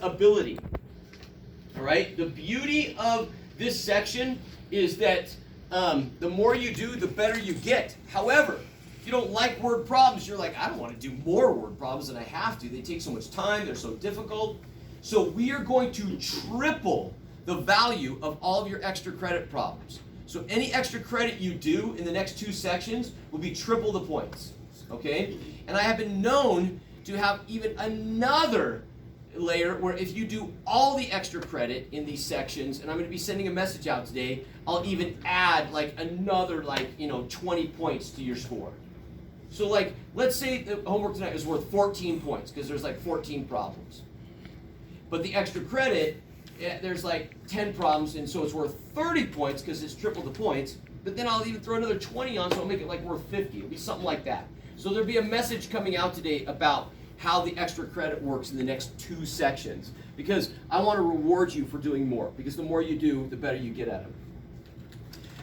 ability. All right? The beauty of this section is that the more you do, the better you get. However, if you don't like word problems, you're like, I don't want to do more word problems than I have to. They take so much time. They're so difficult. So we are going to triple the value of all of your extra credit problems. So any extra credit you do in the next two sections will be triple the points. Okay? And I have been known to have even another layer where if you do all the extra credit in these sections, and I'm going to be sending a message out today, I'll even add like another 20 points to your score. So like, let's say the homework tonight is worth 14 points because there's like 14 problems. But the extra credit, there's like 10 problems, and so it's worth 30 points because it's triple the points. But then I'll even throw another 20 on, so I'll make it like worth 50. It'll be something like that. So there'll be a message coming out today about how the extra credit works in the next two sections, because I want to reward you for doing more, because the more you do, the better you get at them.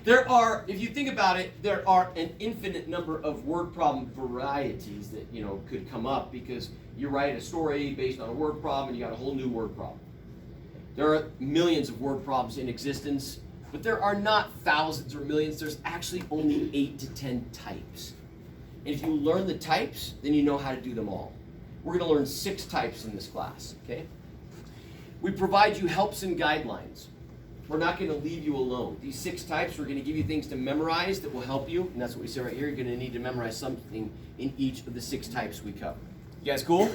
There are, if you think about it, there are an infinite number of word problem varieties that could come up, because you write a story based on a word problem and you got a whole new word problem. There are millions of word problems in existence, but there are not thousands or millions. There's actually only 8 to 10 types. And if you learn the types, then you know how to do them all. We're going to learn 6 types in this class, okay? We provide you helps and guidelines. We're not going to leave you alone. These 6 types, we're going to give you things to memorize that will help you, and that's what we say right here. You're going to need to memorize something in each of the 6 types we cover. You guys cool?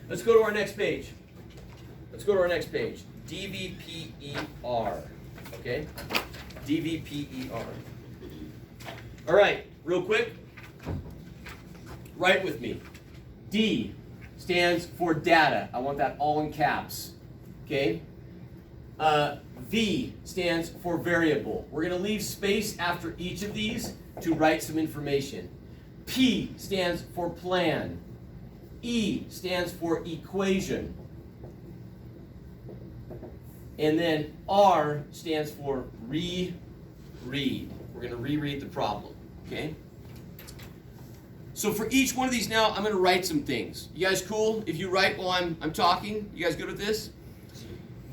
Let's go to our next page. Let's go to our next page. DVPER, okay? DVPER. All right, real quick. Write with me. D stands for data. I want that all in caps. Okay? V stands for variable. We're going to leave space after each of these to write some information. P stands for plan. E stands for equation. And then R stands for reread. We're going to reread the problem. Okay? So for each one of these now, I'm going to write some things. You guys cool? If you write while I'm talking, you guys good with this?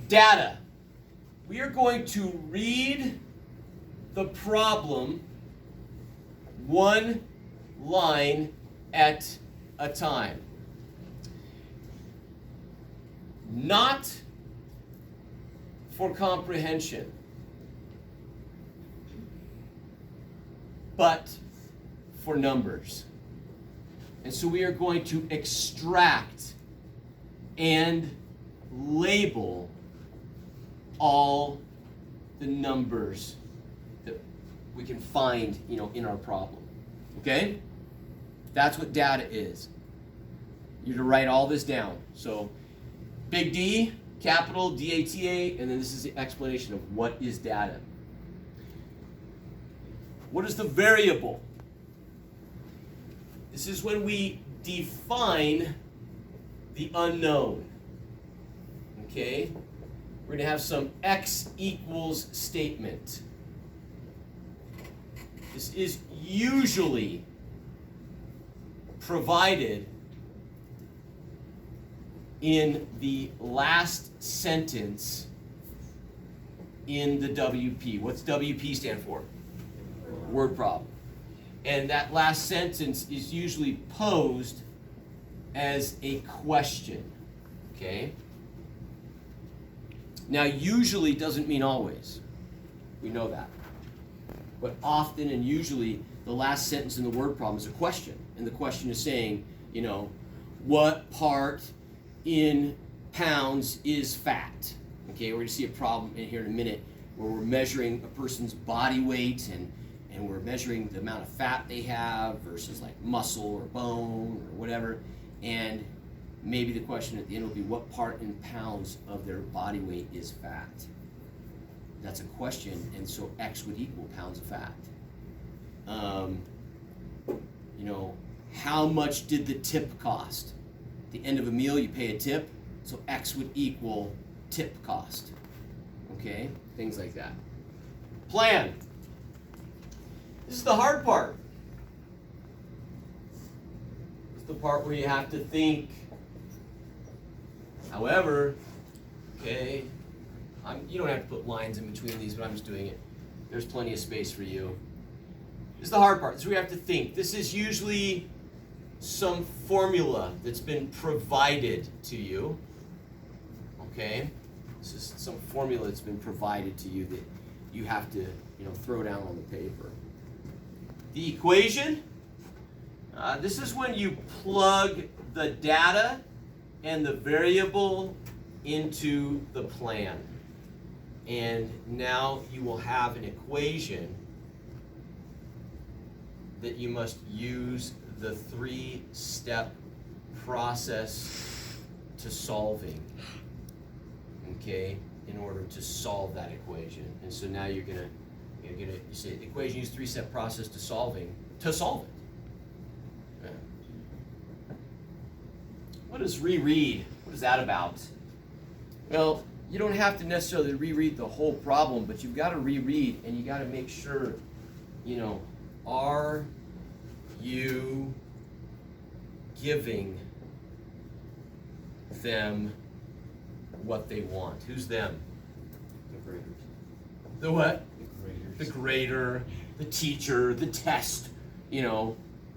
Data. We are going to read the problem one line at a time. Not for comprehension, but for numbers. And so we are going to extract and label all the numbers that we can find, in our problem. Okay? That's what data is. You're to write all this down. So, big D, capital DATA, and then this is the explanation of what is data. What is the variable? This is when we define the unknown. Okay? We're going to have some x equals statement. This is usually provided in the last sentence in the WP. What's WP stand for? Word problem. And that last sentence is usually posed as a question. Okay? Now, usually doesn't mean always. We know that. But often and usually, the last sentence in the word problem is a question. And the question is saying, what part in pounds is fat? Okay, we're going to see a problem in here in a minute where we're measuring a person's body weight and we're measuring the amount of fat they have versus like muscle or bone or whatever. And maybe the question at the end will be, what part in pounds of their body weight is fat? That's a question, and so X would equal pounds of fat. How much did the tip cost? At the end of a meal, you pay a tip, so X would equal tip cost. Okay? Things like that. Plan. This is the hard part. It's the part where you have to think However, okay, you don't have to put lines in between these, but I'm just doing it. There's plenty of space for you. This is the hard part. This is where you have to think. This is usually some formula that's been provided to you. Okay? This is some formula that's been provided to you that you have to, throw down on the paper. The equation, this is when you plug the data and the variable into the plan. And now you will have an equation that you must use the 3-step process to solving, okay, in order to solve that equation. And so now you say the equation use 3-step process to solve it. Yeah. What is reread? What is that about? Well, you don't have to necessarily reread the whole problem, but you've got to reread, and you got to make sure, are you giving them what they want? Who's them? The graders. The what? The graders. The grader, the teacher, the test,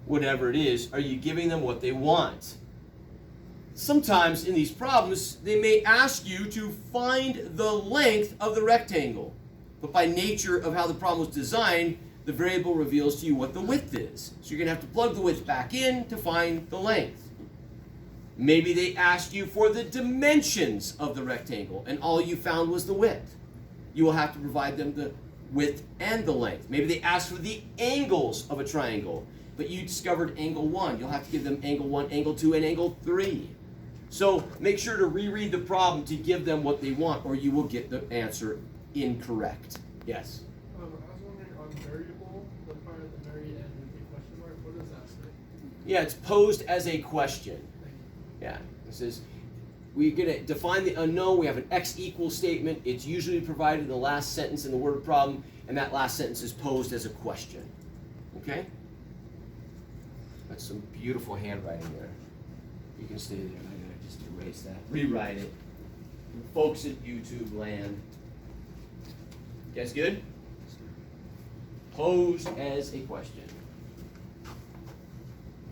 whatever it is. Are you giving them what they want? Sometimes in these problems, they may ask you to find the length of the rectangle. But by nature of how the problem was designed, the variable reveals to you what the width is. So you're going to have to plug the width back in to find the length. Maybe they asked you for the dimensions of the rectangle, and all you found was the width. You will have to provide them the width and the length. Maybe they asked for the angles of a triangle, but you discovered angle 1. You'll have to give them angle 1, angle 2, and angle 3. So make sure to reread the problem to give them what they want, or you will get the answer incorrect. Yes? I was wondering on variable, the part at the very end with the question mark, what does that say? Yeah, it's posed as a question. Yeah, it says, we're going to define the unknown. We have an x equals statement. It's usually provided in the last sentence in the word problem, and that last sentence is posed as a question. Okay? That's some beautiful handwriting there. You can stay there. I'm going to just erase that. Rewrite it. Folks at YouTube land. You guys good? Posed as a question.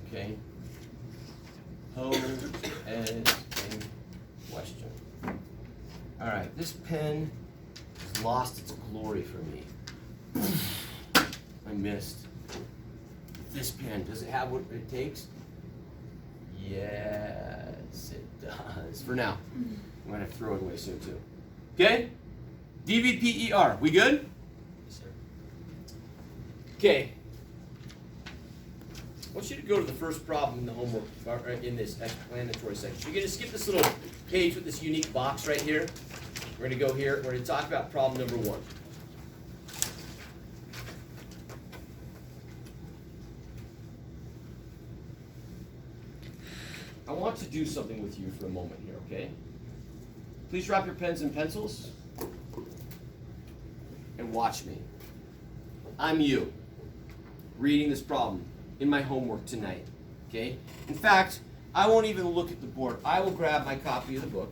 Okay? Posed as a question. All right, this pen has lost its glory for me. I missed. This pen, does it have what it takes? Yes, it does. For now. I'm going to have to throw it away soon, too. Okay? DVPER. We good? Yes, sir. Okay. I want you to go to the first problem in the homework, or in this explanatory section. You're going to skip this little page with this unique box right here. We're going to go here. We're going to talk about problem number 1. I want to do something with you for a moment here, okay? Please drop your pens and pencils and watch me. I'm you, reading this problem in my homework tonight, okay? In fact, I won't even look at the board. I will grab my copy of the book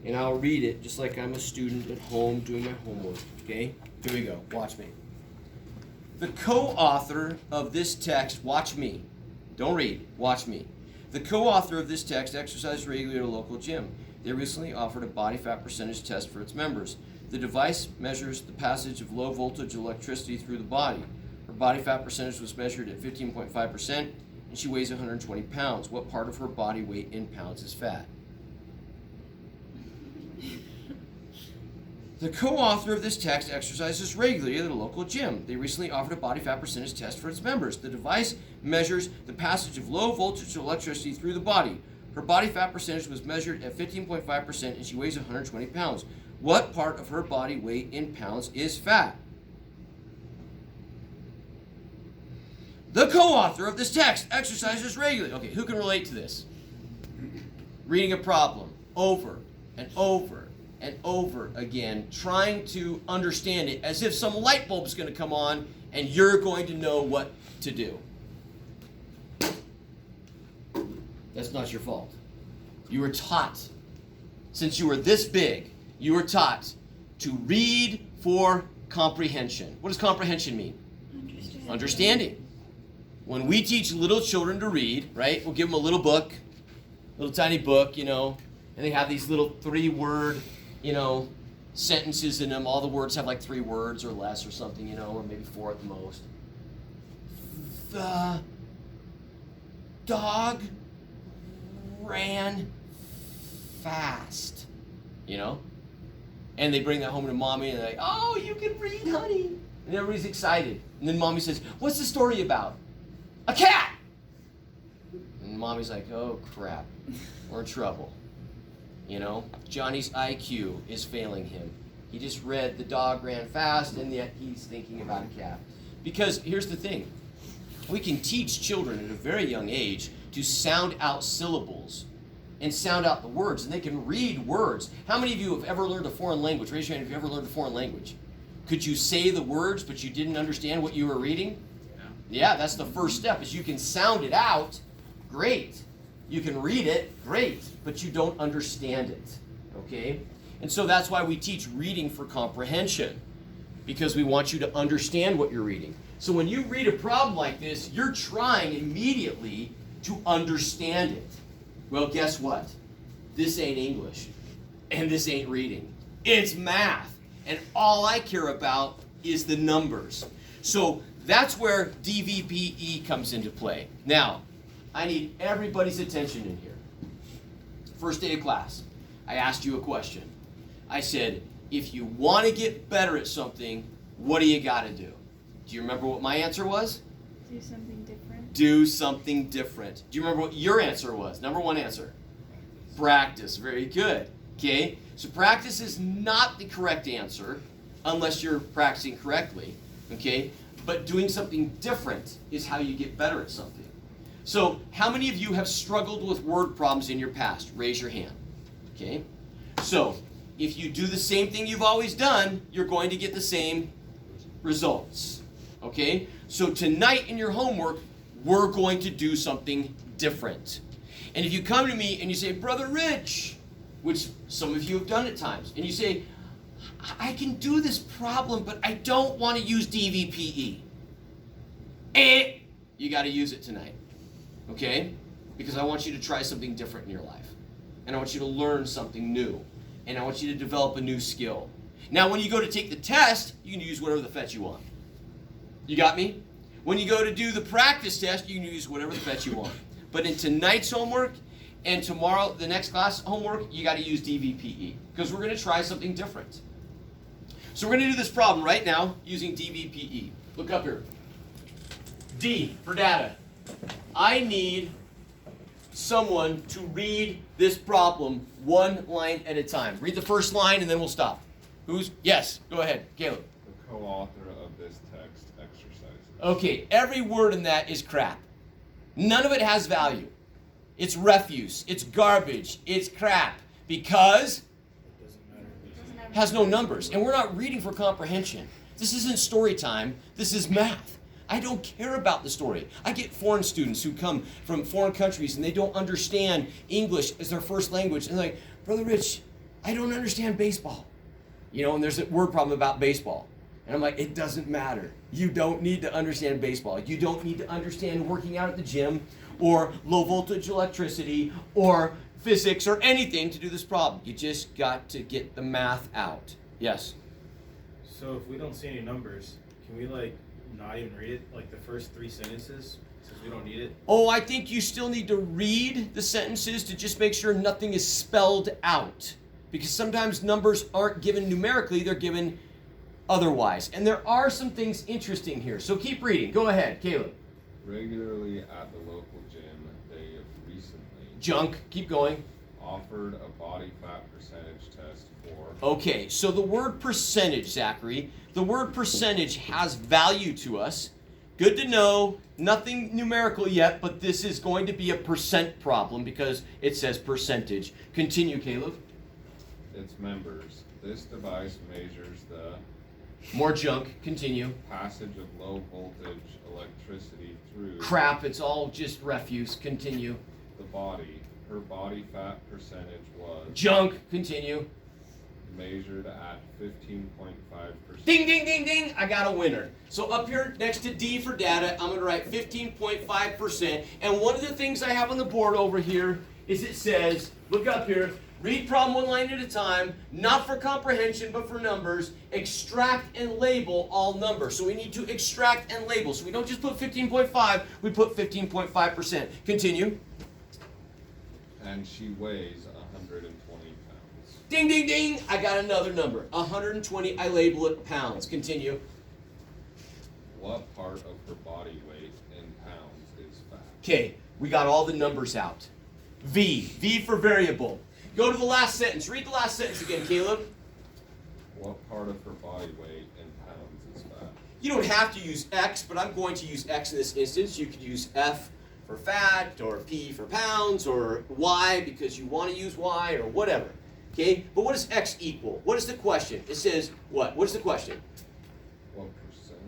and I'll read it just like I'm a student at home doing my homework, okay? Here we go. Watch me. The co-author of this text, watch me. Don't read. Watch me. The co-author of this text exercised regularly at a local gym. They recently offered a body fat percentage test for its members. The device measures the passage of low voltage electricity through the body. Her body fat percentage was measured at 15.5%, and she weighs 120 pounds. What part of her body weight in pounds is fat? The co-author of this text exercises regularly at a local gym. They recently offered a body fat percentage test for its members. The device measures the passage of low voltage electricity through the body. Her body fat percentage was measured at 15.5%, and she weighs 120 pounds. What part of her body weight in pounds is fat? The co-author of this text exercises regularly. Okay, who can relate to this? Reading a problem over and over and over again, trying to understand it as if some light bulb is going to come on and you're going to know what to do. That's not your fault. You were taught, since you were this big, you were taught to read for comprehension. What does comprehension mean? Understanding. When we teach little children to read, right, we'll give them a little book, little tiny book, and they have these little 3-word, sentences in them. All the words have like 3 words or less or something, or maybe 4 at the most. The dog ran fast, and they bring that home to mommy and they're like, oh, you can read, honey. And everybody's excited. And then mommy says, what's the story about? A cat! And mommy's like, oh crap, we're in trouble. Johnny's IQ is failing him. He just read the dog ran fast and yet he's thinking about a cat. Because here's the thing. We can teach children at a very young age to sound out syllables and sound out the words, and they can read words. How many of you have ever learned a foreign language? Raise your hand if you ever learned a foreign language. Could you say the words, but you didn't understand what you were reading? Yeah, that's the first step, is you can sound it out, great. You can read it, great, but you don't understand it, okay? And so that's why we teach reading for comprehension, because we want you to understand what you're reading. So when you read a problem like this, you're trying immediately to understand it. Well, guess what? This ain't English, and this ain't reading. It's math, and all I care about is the numbers. So that's where DVPE comes into play. Now, I need everybody's attention in here. First day of class, I asked you a question. I said, if you want to get better at something, what do you got to do? Do you remember what my answer was? Do something different. Do something different. Do you remember what your answer was? Number 1 answer. Practice. Very good. Okay? So practice is not the correct answer unless you're practicing correctly. Okay? But doing something different is how you get better at something. So how many of you have struggled with word problems in your past? Raise your hand. Okay? So if you do the same thing you've always done, you're going to get the same results. Okay? So tonight in your homework, we're going to do something different. And if you come to me and you say, Brother Rich, which some of you have done at times, and you say, I can do this problem, but I don't want to use DVPE. You got to use it tonight. Okay? Because I want you to try something different in your life. And I want you to learn something new. And I want you to develop a new skill. Now, when you go to take the test, you can use whatever the fetch you want. You got me? When you go to do the practice test, you can use whatever the fetch you want. But in tonight's homework and tomorrow, the next class homework, you got to use DVPE. Because we're going to try something different. So we're going to do this problem right now using DVPE. Look up here. D for data. I need someone to read this problem 1 line at a time. Read the first line and then we'll stop. Yes, go ahead, Caleb. The co-author of this text exercise. Okay, every word in that is crap. None of it has value. It's refuse, it's garbage, it's crap, because it has no numbers. And we're not reading for comprehension. This isn't story time, this is math. I don't care about the story. I get foreign students who come from foreign countries and they don't understand English as their first language. And they're like, Brother Rich, I don't understand baseball. And there's a word problem about baseball. And I'm like, it doesn't matter. You don't need to understand baseball. You don't need to understand working out at the gym or low voltage electricity or physics or anything to do this problem. You just got to get the math out. Yes? So if we don't see any numbers, can we not even read it, the first 3 sentences, since we don't need it? Oh, I think you still need to read the sentences to just make sure nothing is spelled out. Because sometimes numbers aren't given numerically, they're given otherwise. And there are some things interesting here. So keep reading. Go ahead, Caleb. Regularly at the local gym, they have recently Junk. Keep going. offered a body fat percentage test for... Okay, so the word percentage, Zachary, the word percentage has value to us. Good to know. Nothing numerical yet, but this is going to be a percent problem because it says percentage. Continue, Caleb. its members. This device measures the More junk. Continue. passage of low voltage electricity through Crap, it's all just refuse. Continue. the body her body fat percentage was Junk. Continue. measured at 15.5%. Ding, ding, ding, ding. I got a winner. So up here next to D for data, I'm going to write 15.5%. And one of the things I have on the board over here is it says, look up here, read problem one line at a time, not for comprehension, but for numbers. Extract and label all numbers. So we need to extract and label. So we don't just put 15.5, we put 15.5%. Continue. And she weighs 120 pounds. Ding, ding, ding. I got another number. 120, I label it pounds. Continue. What part of her body weight in pounds is fat? Okay, we got all the numbers out. V for variable. Go to the last sentence. Read the last sentence again, Caleb. What part of her body weight in pounds is fat? You don't have to use X, but I'm going to use X in this instance. You could use F for fat, or P for pounds, or Y because you want to use Y, or whatever. Okay, but what does X equal? What is the question? It says what? What is the question? What percentage?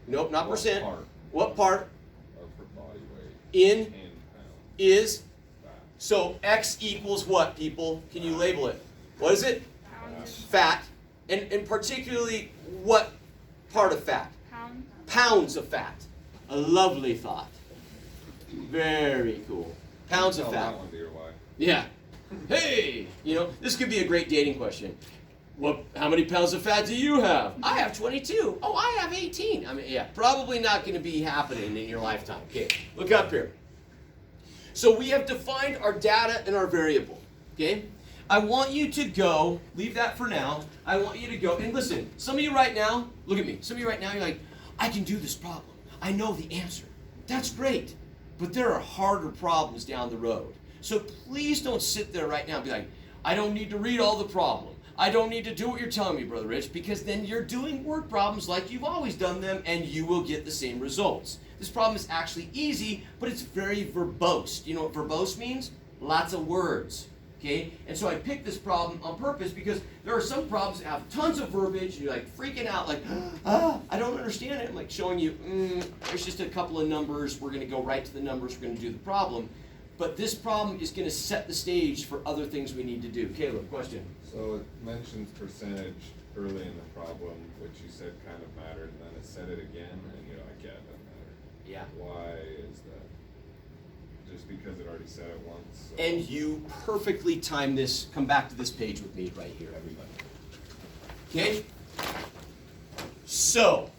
Nope, not What percent. part What part of her body weight in pounds is, fat? so X equals what, people? Can you label it? What is it? Fat. And particularly what part of fat? Pound. Pounds of fat. A lovely thought. Very cool. Pounds of Tell fat. that one to your wife. Yeah. Hey, you know, this could be a great dating question. How many pounds of fat do you have? I have 22. Oh, I have 18. I mean, yeah, probably not going to be happening in your lifetime. Okay, look up here. So we have defined our data and our variable. Okay? I want you to go, leave that for now. I want you to go, and listen, some of you right now, look at me. Some of you right now, you're like, I can do this problem. I know the answer. That's great. But there are harder problems down the road. So please don't sit there right now and be like, I don't need to read all the problem. I don't need to do what you're telling me, Brother Rich, because then you're doing word problems like you've always done them, and you will get the same results. This problem is actually easy, but it's very verbose. Do you know what verbose means? Lots of words. Okay? And so I picked this problem on purpose because there are some problems that have tons of verbiage, and you're like freaking out, like, I don't understand it. I'm like showing you, there's just a couple of numbers. We're going to go right to the numbers. We're going to do the problem. But this problem is going to set the stage for other things we need to do. Caleb, question? So it mentions percentage early in the problem, which you said kind of mattered, and then it said it again, and you're like, yeah, it doesn't matter. Yeah. Why is that? Just because it already said it once? So. And you perfectly time this. Come back to this page with me right here, everybody. Okay? So,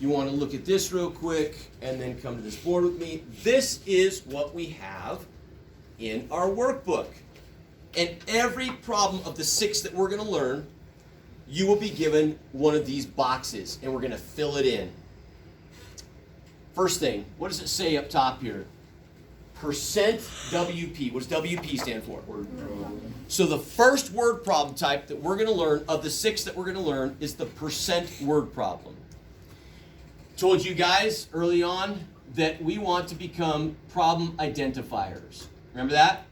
you want to look at this real quick and then come to this board with me. This is what we have in our workbook. And every problem of the 6 that we're going to learn, you will be given one of these boxes, and we're going to fill it in. First thing, what does it say up top here? Percent WP. What does WP stand for? So the first word problem type that we're going to learn, of the 6 that we're going to learn, is the percent word problem. Told you guys early on that we want to become problem identifiers. Remember that?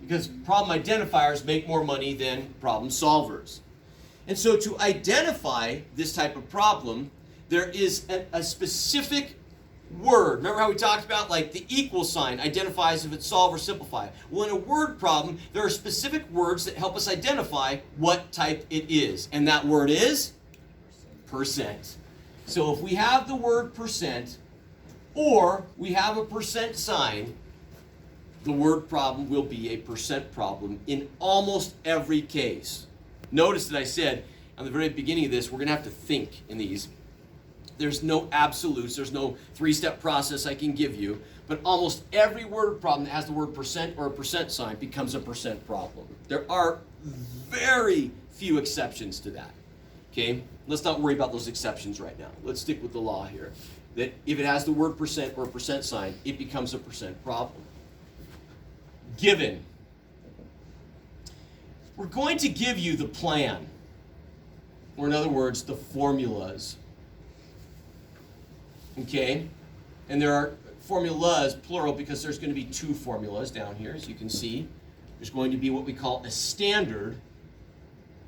Because problem identifiers make more money than problem solvers. And so to identify this type of problem, there is a specific word. Remember how we talked about like the equal sign identifies if it's solve or simplify. Well, in a word problem, there are specific words that help us identify what type it is. And that word is percent. So if we have the word percent, or we have a percent sign, the word problem will be a percent problem in almost every case. Notice that I said on the very beginning of this, we're going to have to think in these. There's no absolutes. There's no 3-step process I can give you. But almost every word problem that has the word percent or a percent sign becomes a percent problem. There are very few exceptions to that. Okay? Let's not worry about those exceptions right now. Let's stick with the law here. That if it has the word percent or a percent sign, it becomes a percent problem. Given. We're going to give you the plan. Or in other words, the formulas. Okay? And there are formulas, plural, because there's going to be 2 formulas down here, as you can see. There's going to be what we call a standard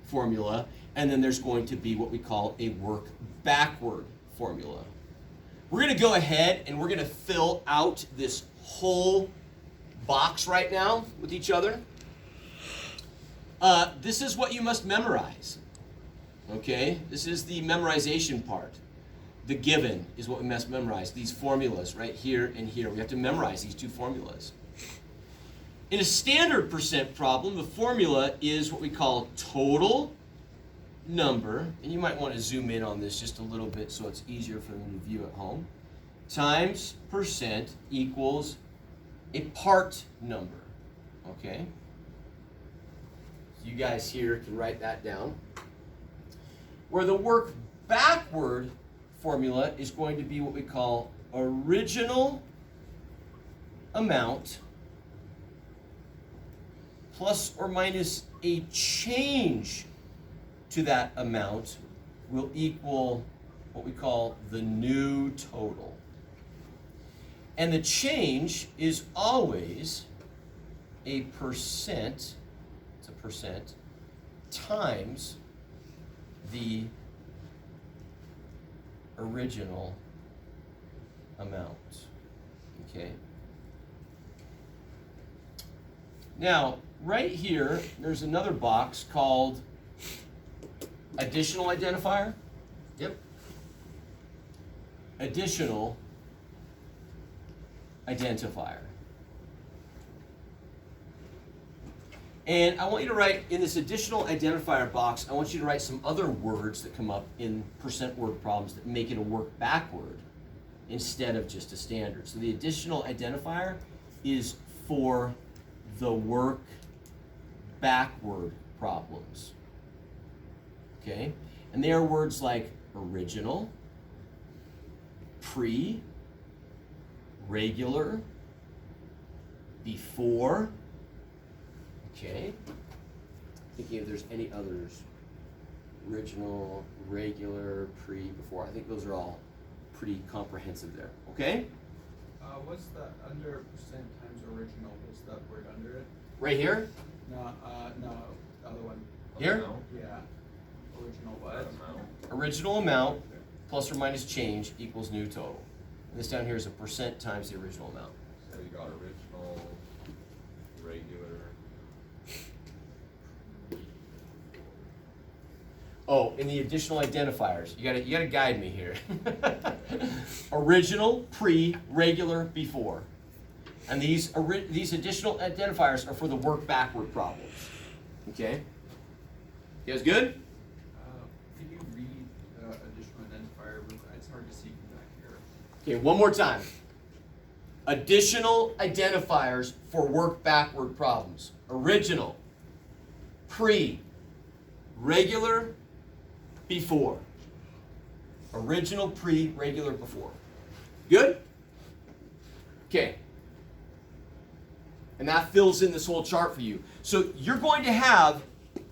formula, and then there's going to be what we call a work backward formula. we're going to go ahead and we're going to fill out this whole box right now with each other. This is what you must memorize. Okay? This is the memorization part. The given is what we must memorize. These formulas right here and here. We have to memorize these two formulas. In a standard percent problem, the formula is what we call total number, and you might want to zoom in on this just a little bit so it's easier for them to view at home, times percent equals a part number. Okay? You guys here can write that down. Where the work backward formula is going to be what we call original amount plus or minus a change to that amount will equal what we call the new total. And the change is always a percent, it's a percent, times the original amount. Okay? Now, right here, there's another box called additional identifier. Yep. Additional identifier. And I want you to write, in this additional identifier box, I want you to write some other words that come up in percent word problems that make it a work backward instead of just a standard. So the additional identifier is for the work backward problems. Okay? And they are words like original, pre, regular, before. Okay? Thinking if there's any others. Original, regular, pre, before. I think those are all pretty comprehensive there. Okay? What's that under percent times original? What's that word under it? Right here? No, the other one. Here? Yeah. Original what? Original amount plus or minus change equals new total. And this down here is a percent times the original amount. So you got original, regular. Oh, and the additional identifiers. You gotta guide me here. Original, pre, regular, before. And these additional identifiers are for the work backward problems. Okay? You guys good? Can you read the additional identifier? It's hard to see from back here. Okay, one more time. Additional identifiers for work backward problems. Original, pre, regular, before. Original, pre, regular, before. Good? Okay. And that fills in this whole chart for you. So you're going to have,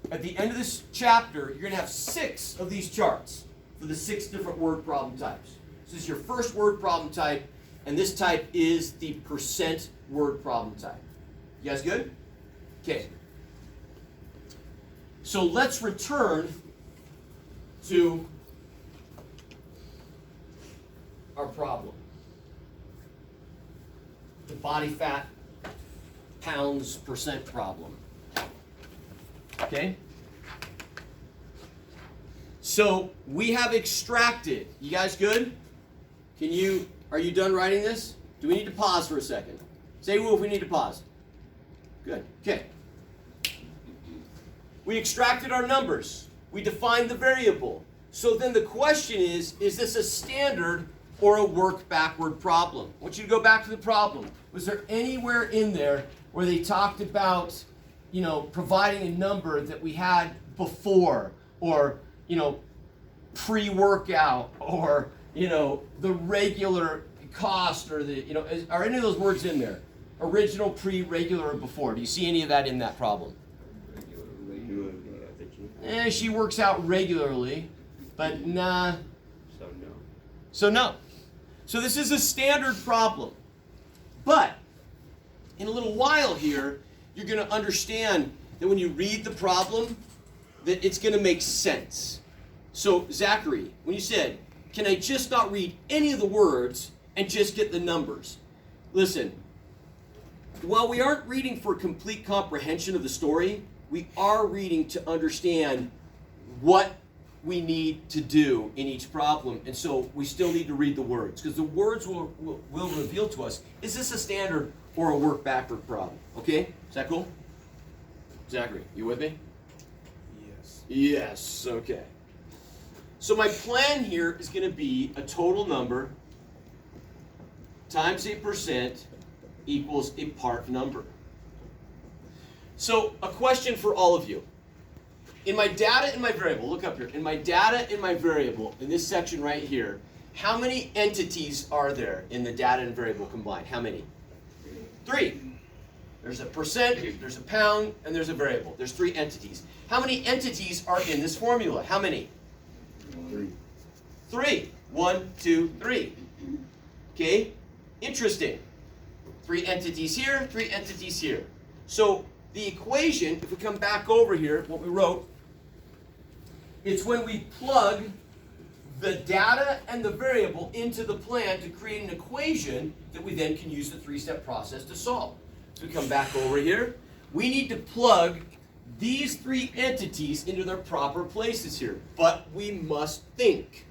at the end of this chapter, you're going to have 6 of these charts for the 6 different word problem types. This is your first word problem type, and this type is the percent word problem type. You guys good? Okay. So let's return to our problem. The body fat pounds percent problem. Okay? So we have extracted. You guys good? Are you done writing this? Do we need to pause for a second? Say woo if we need to pause. Good. Okay. We extracted our numbers. We defined the variable. So then the question is this a standard or a work backward problem? I want you to go back to the problem. Was there anywhere in there where they talked about, providing a number that we had before, or, pre-workout, or, the regular cost, or are any of those words in there? Original, pre, regular, or before? Do you see any of that in that problem? She works out regularly, but nah. So no. So this is a standard problem. But in a little while here, you're going to understand that when you read the problem, that it's going to make sense. So Zachary, when you said, Can I just not read any of the words and just get the numbers? Listen, while we aren't reading for complete comprehension of the story, we are reading to understand what we need to do in each problem. And so we still need to read the words, because the words will reveal to us, is this a standard or a work backward problem? Okay? Is that cool? Zachary, you with me? Yes. Yes, okay. So my plan here is going to be a total number times a percent equals a part number. So a question for all of you. In my data and my variable, look up here. In my data and my variable, in this section right here, how many entities are there in the data and variable combined? How many? 3. There's a percent, there's a pound, and there's a variable. There's 3 entities. How many entities are in this formula? How many? 3. 1, 2, 3. Okay? Interesting. 3 entities here, 3 entities here. So the equation, if we come back over here, what we wrote, it's when we plug the data and the variable into the plan to create an equation that we then can use the 3-step process to solve. So we come back over here. We need to plug these 3 entities into their proper places here. But we must think.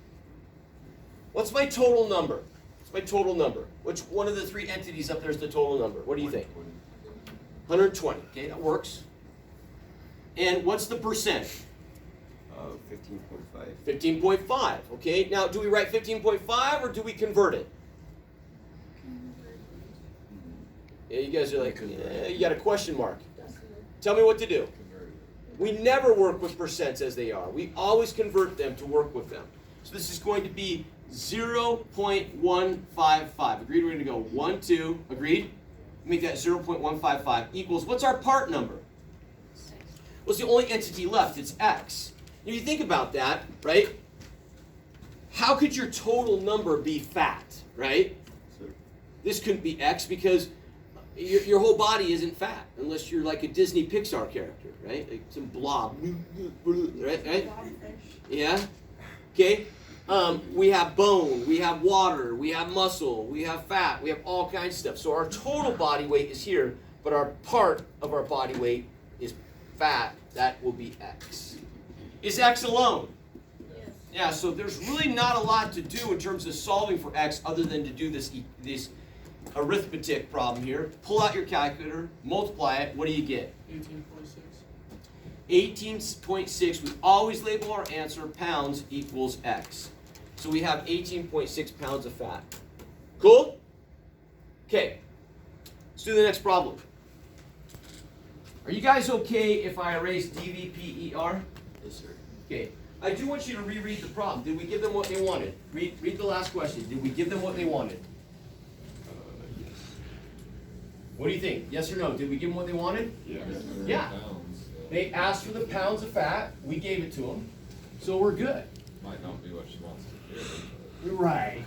What's my total number? What's my total number? Which one of the 3 entities up there is the total number? What do you think? 120. Okay, that works. And what's the percent? 15.5. 15.5. Okay, now do we write 15.5 or do we convert it? Yeah, you guys are like, yeah, you got a question mark. Tell me what to do. We never work with percents as they are. We always convert them to work with them. So this is going to be 0.155. Agreed? We're going to go 1, 2. Agreed? Make that 0.155 equals, what's our part number? Well, it's the only entity left. It's x. If you think about that, right? How could your total number be fat, right? This couldn't be x because your whole body isn't fat unless you're like a Disney Pixar character, right? Like some blob, right? Yeah? Okay? We have bone, we have water, we have muscle, we have fat, we have all kinds of stuff. So our total body weight is here, but our part of our body weight is fat. That will be x. Is x alone? Yes. Yeah, so there's really not a lot to do in terms of solving for x other than to do this arithmetic problem here. Pull out your calculator, multiply it. What do you get? 18.6. 18.6. We always label our answer pounds equals x. So we have 18.6 pounds of fat. Cool? Okay. Let's do the next problem. Are you guys okay if I erase DVPER? Yes, sir. Okay. I do want you to reread the problem. Did we give them what they wanted? Read the last question. Did we give them what they wanted? Yes. What do you think? Yes or no? Did we give them what they wanted? Yeah. Pounds, They asked for the pounds of fat. We gave it to them. So we're good. might not be what she wants to hear. Right.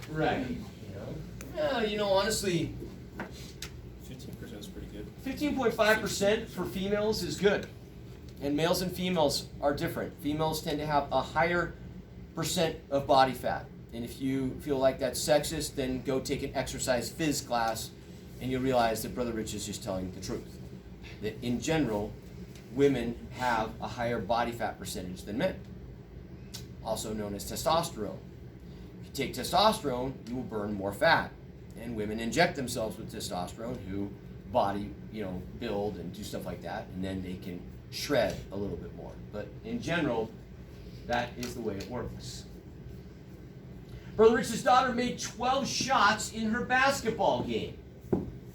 Yeah, honestly, 15% is pretty good. 15.5% for females is good. And males and females are different. Females tend to have a higher percent of body fat. And if you feel like that's sexist, then go take an exercise phys class and you'll realize that Brother Rich is just telling the truth. That in general, women have a higher body fat percentage than men, also known as testosterone. If you take testosterone, you will burn more fat. And women inject themselves with testosterone who body, build and do stuff like that, and then they can shred a little bit more. But in general, that is the way it works. Brother Rich's daughter made 12 shots in her basketball game.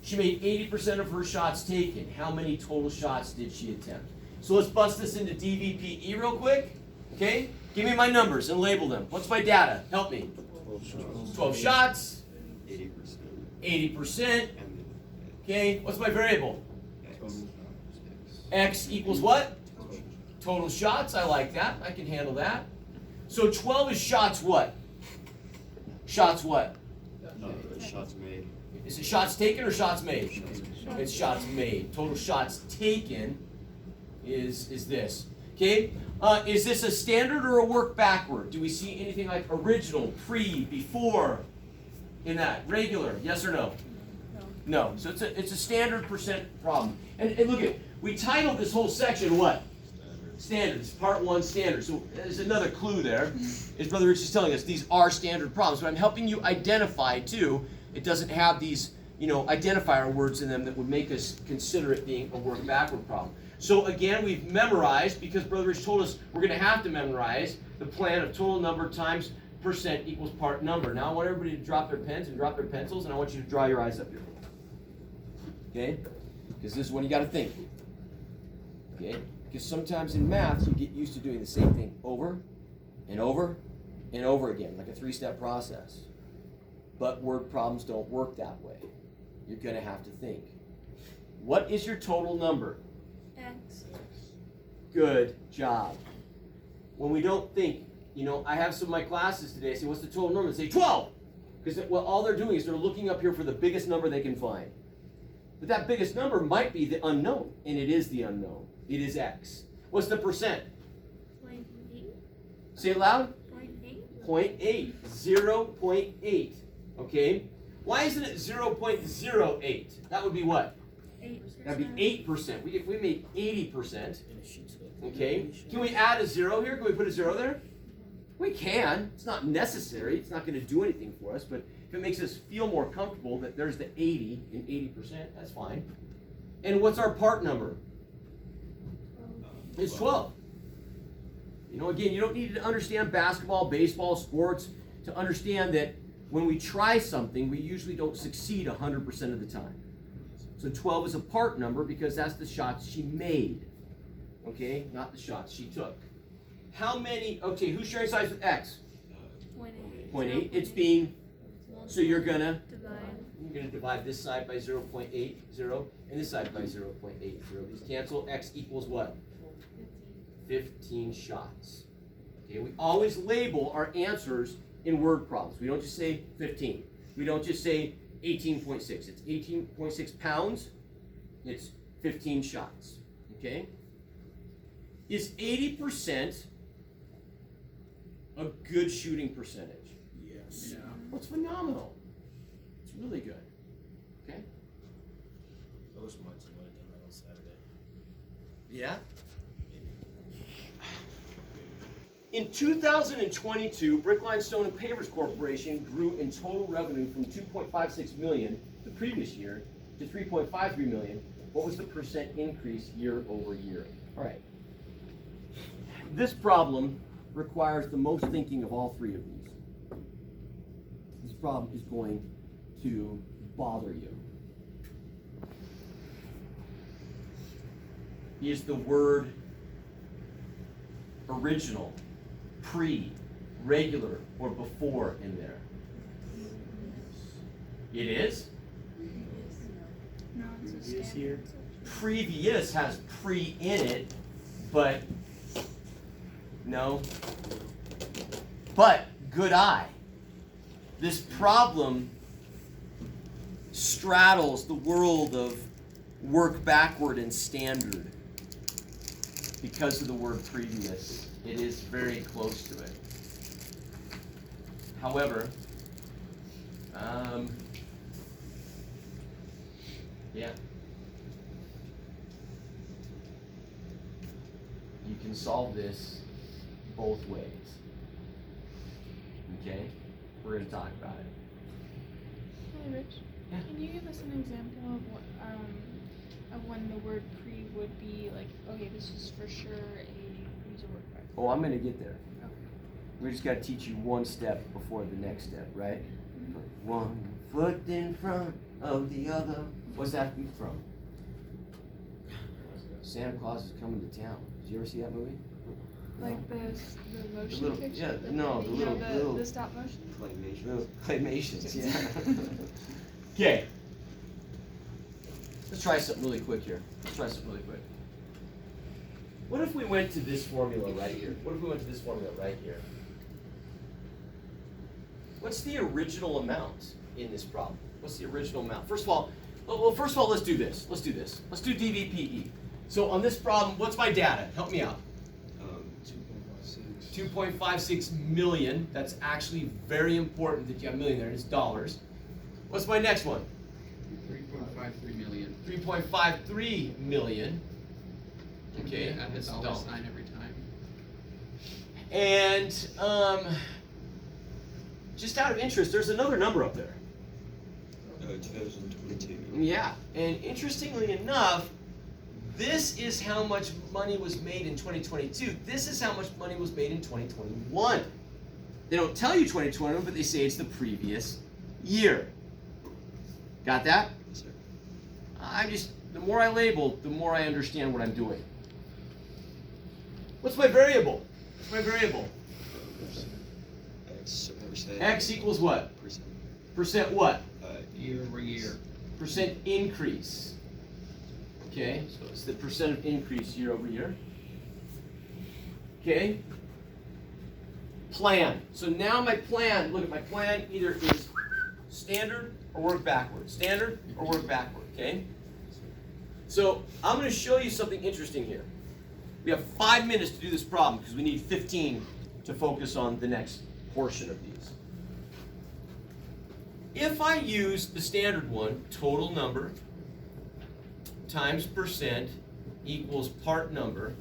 She made 80% of her shots taken. How many total shots did she attempt? So let's bust this into DVPE real quick. Okay? Give me my numbers and label them. What's my data? Help me. 12 shots. 80%. Okay? What's my variable? X equals what? Total shots. I like that. I can handle that. So 12 is shots what? Shots what? Shots made. Is it shots taken or shots made? It's shots made. Total shots taken is this. Okay? Is this a standard or a work backward? Do we see anything like original, pre, before in that? Regular, yes or no? No. So it's a standard percent problem. And look at, we titled this whole section what? Standards, part 1, standard. So there's another clue there. Is Brother Rich is telling us these are standard problems. But I'm helping you identify too. It doesn't have these, identifier words in them that would make us consider it being a work backward problem. So again, we've memorized, because Brother Rich told us we're going to have to memorize the plan of total number times percent equals part number. Now I want everybody to drop their pens and drop their pencils, and I want you to dry your eyes up here. Okay? Because this is when you got to think. Okay? Because sometimes in math, you get used to doing the same thing over and over and over again, like a 3-step process. But word problems don't work that way. You're going to have to think. What is your total number? X. Good job. When we don't think, I have some of my classes today say, what's the total number? They say 12. Because all they're doing is they're looking up here for the biggest number they can find. But that biggest number might be the unknown, and it is the unknown. It is X. What's the percent? 0.8. Say it loud. 0.8. 0.8. 0.8. Okay? Why isn't it 0.08? That would be what? 8%. That'd be 8%. We made 80%. Okay? Can we add a 0 here? Can we put a 0 there? We can. It's not necessary. It's not going to do anything for us. But if it makes us feel more comfortable that there's the 80 in 80%, that's fine. And what's our part number? It's 12. Again, you don't need to understand basketball, baseball, sports to understand that when we try something, we usually don't succeed 100% of the time. So 12 is a part number because that's the shots she made. Okay? Not the shots she took. How many, who's sharing size with X? 0.8. 0.8. It's being, so you're going to Divide. divide this side by 0.80 and this side by 0.80. These cancel. X equals what? 15 shots. Okay, we always label our answers in word problems. We don't just say 15. We don't just say 18.6. It's 18.6 pounds. It's 15 shots. Okay? Is 80% a good shooting percentage? Yes. Yeah. That's phenomenal. It's really good. Okay? I wish Martin would have done that on Saturday. Yeah? In 2022, Brickline, Stone, and Pavers Corporation grew in total revenue from $2.56 million the previous year to $3.53 million. What was the percent increase year over year? All right. This problem requires the most thinking of all three of these. This problem is going to bother you. Is the word original, pre, regular, or before in there? It is? No, it's a Previous standard year. section. Previous has pre in it, but no. But good eye. This problem straddles the world of work backward and standard because of the word previous. It is very close to it. However, yeah. You can solve this both ways. Okay? We're going to talk about it. Hey, Rich. Yeah. Can you give us an example of what, of when the word pre would be like? Okay, this is for sure a user word record. Oh, I'm going to get there. Okay. We just got to teach you one step before the next step, right? One foot in front of the other. What's that from? Santa Claus is Coming to Town. Did you ever see that movie? Like the motion little- picture. yeah, no, the little- the stop motion. Claymation. Little claymations, yeah. Okay. Let's try something really quick here. What if we went to this formula right here? What's the original amount in this problem? What's the original amount? First of all, let's do this. Let's do DVPE. So on this problem, what's my data? Help me out. 2 2.56 million. That's actually very important that you have million there. It's dollars. What's my next one? 3.53 million. 3.53 million. Okay, Add the that's dollar dollars. sign every time. And just out of interest, there's another number up there. 2022. Yeah, and interestingly enough, this is how much money was made in 2022. This is how much money was made in 2021. They don't tell you 2021, but they say it's the previous year. Got that? Yes, sir. The more I label, the more I understand what I'm doing. What's my variable? What's my variable? X percent. X equals what? Percent. Percent what? Year over year. Percent increase. Okay, so it's the percent of increase year over year. Okay. Plan. So now my plan, look at my plan, either is standard or work backward. Standard or work backward, okay? So I'm going to show you something interesting here. We have 5 minutes to do this problem because we need 15 to focus on the next portion of these. If I use the standard one, total number times percent equals part number,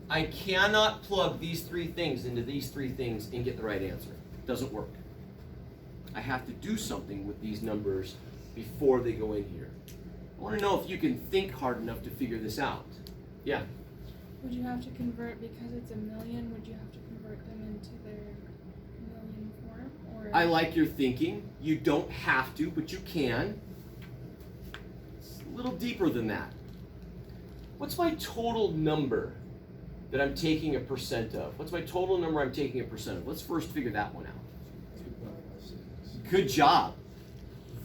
I cannot plug these three things into these three things and get the right answer. It doesn't work. I have to do something with these numbers before they go in here. I want to know if you can think hard enough to figure this out. Yeah. Would you have to convert, because it's a million, would you have to convert them into their million form? Or I like your thinking. You don't have to, but you can. It's a little deeper than that. What's my total number that I'm taking a percent of? What's my total number I'm taking a percent of? Let's first figure that one out. Good job.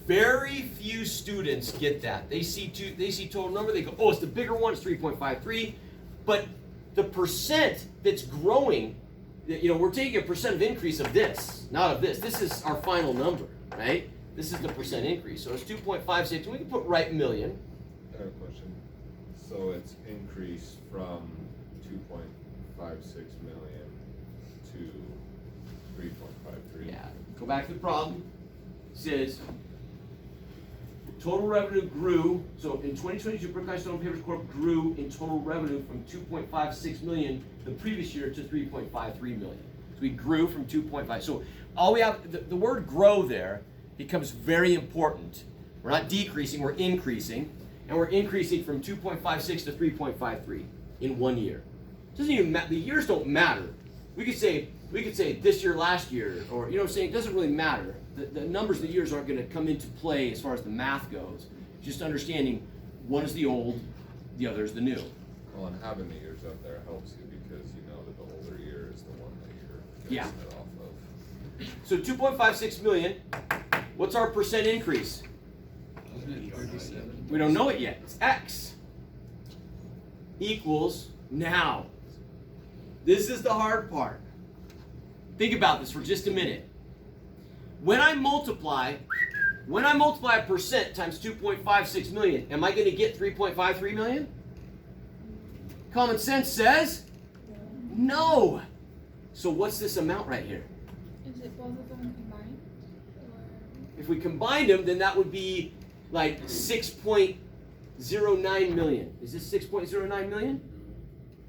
Very few students get that. They see total number, they go, oh, it's the bigger one, it's 3.53. But the percent that's growing, we're taking a percent of increase of this, not of this. This is our final number, right? This is the percent increase. So it's 2.56. We can put right million. I have a question. So it's increased from 2.56 million to 3.53. Yeah. Go back to the problem. It says total revenue grew. So in 2022, Brookline Stone Papers Corp grew in total revenue from 2.56 million the previous year to 3.53 million. So we grew from 2.5. So all we have, the word grow there becomes very important. We're not decreasing, we're increasing. And we're increasing from 2.56 to 3.53 in 1 year. Doesn't even matter. The years don't matter. We could say this year, last year, or you know what I'm saying? It doesn't really matter. The numbers of the years aren't going to come into play as far as the math goes. Just understanding one is the old, the other is the new. Well, and having the years up there helps you because you know that the older year is the one that you're Yeah. basing it off of. So 2.56 million. What's our percent increase? Wasn't it 37? We don't know it yet. It's X equals now. This is the hard part. Think about this for just a minute. When I multiply a percent times 2.56 million, am I going to get 3.53 million? Common sense says no. So what's this amount right here? is it both of them combined? Or If we combined them, then that would be like 6.09 million. Is this 6.09 million?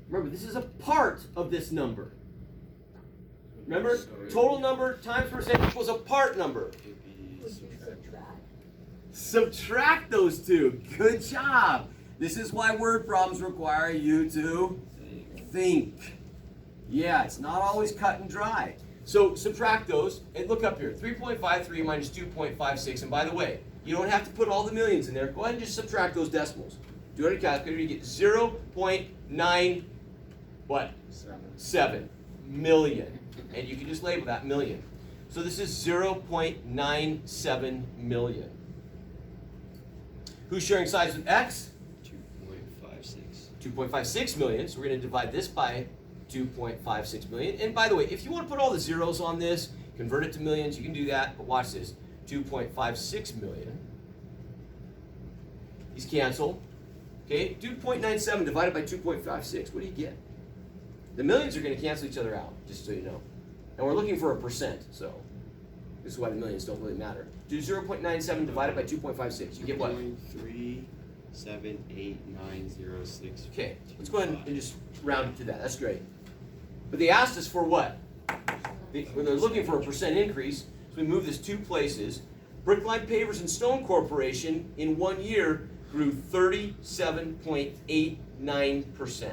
Remember, this is a part of this number. Remember, total number times percent equals a part number. It'd be Subtract those two. Good job. This is why word problems require you to think. Yeah, it's not always cut and dry. So subtract those and look up here. 3.53 minus 2.56. And by the way, you don't have to put all the millions in there. Go ahead and just subtract those decimals. Do it on a calculator. You get 0.9 what? 7 million. And you can just label that million. So this is 0.97 million. Who's sharing sides with X? 2.56. 2.56 million. So we're going to divide this by 2.56 million. And by the way, if you want to put all the zeros on this, convert it to millions, you can do that. But watch this. 2.56 million. These cancel. Okay, 2.97 divided by 2.56. What do you get? The millions are gonna cancel each other out, just so you know. And we're looking for a percent, so this is why the millions don't really matter. Do 0.97 divided by 2.56, you get what? 378,906. Okay, let's go ahead and just round it to that, that's great. But they asked us for what? They're looking for a percent increase, so we move this 2 places. Brickline Pavers and Stone Corporation in 1 year grew 37.89%.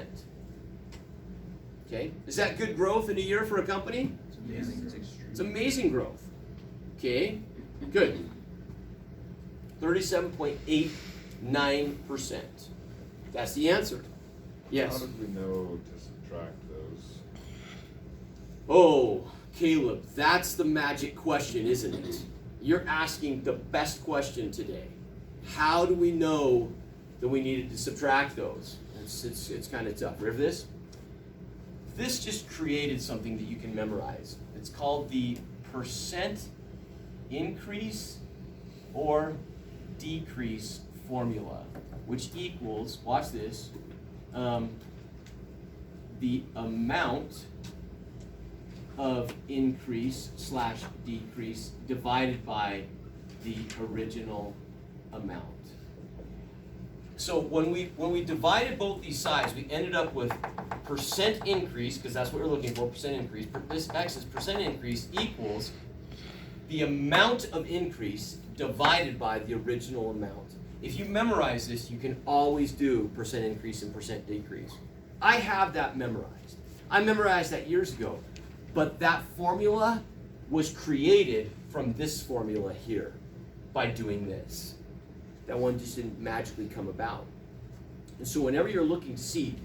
Okay, is that good growth in a year for a company? It's amazing growth. Okay, good. 37.89%. That's the answer. How Yes. did we know to subtract those? Oh, Caleb, that's the magic question, isn't it? You're asking the best question today. How do we know that we needed to subtract those? It's kind of tough. Ready for this? This just created something that you can memorize. It's called the percent increase or decrease formula, which equals, watch this, the amount of increase slash decrease divided by the original amount. So when we divided both these sides, we ended up with percent increase, because that's what we're looking for, percent increase. This x is percent increase equals the amount of increase divided by the original amount. If you memorize this, you can always do percent increase and percent decrease. I have that memorized. I memorized that years ago. But that formula was created from this formula here by doing this. That one just didn't magically come about. And so whenever you're looking to see,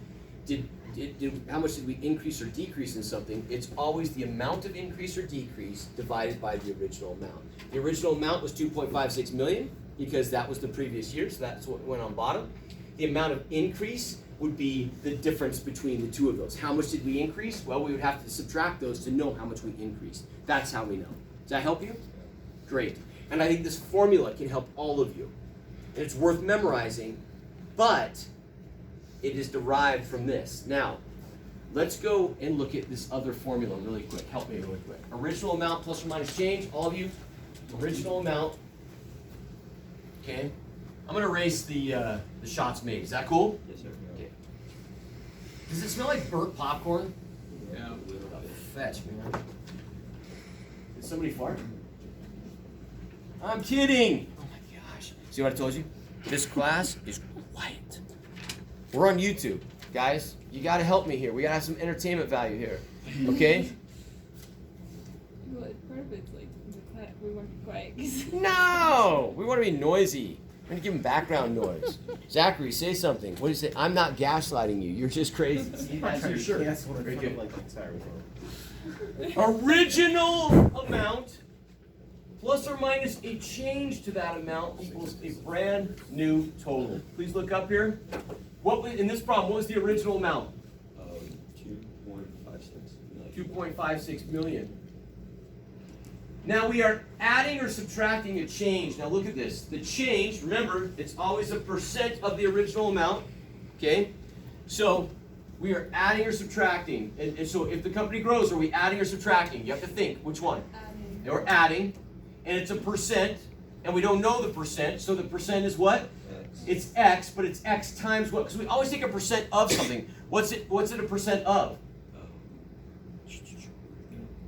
how much did we increase or decrease in something, it's always the amount of increase or decrease divided by the original amount. The original amount was 2.56 million because that was the previous year, so that's what went on bottom. The amount of increase would be the difference between the two of those. How much did we increase? Well, we would have to subtract those to know how much we increased. That's how we know. Does that help you? Great. And I think this formula can help all of you. And it's worth memorizing, but it is derived from this. Now, let's go and look at this other formula really quick. Help me really quick. Original amount plus or minus change, all of you. Original amount. Okay. I'm gonna erase the shots made. Is that cool? Yes, sir. Okay. Does it smell like burnt popcorn? Yeah. Fetch, man. Did somebody fart? I'm kidding. Oh my gosh. See what I told you? This class is quiet. We're on YouTube, guys. You gotta help me here. We gotta have some entertainment value here. Okay? Well, part of it's like we want to be quiet. 'Cause No! We wanna be noisy. We're gonna give him background noise. Zachary, say something. What do you say? I'm not gaslighting you. You're just crazy. That's your shirt. Very good. Original amount plus or minus a change to that amount equals a brand new total. Please look up here. What was, in this problem, what was the original amount? 2.56 million. 2.56 million. Now we are adding or subtracting a change. Now look at this. The change, remember, it's always a percent of the original amount. Okay? So we are adding or subtracting. And so if the company grows, are we adding or subtracting? You have to think. Which one? adding. We're adding. And it's a percent. And we don't know the percent. So the percent is what? X. It's X, but it's X times what? Because we always take a percent of something. What's it a percent of?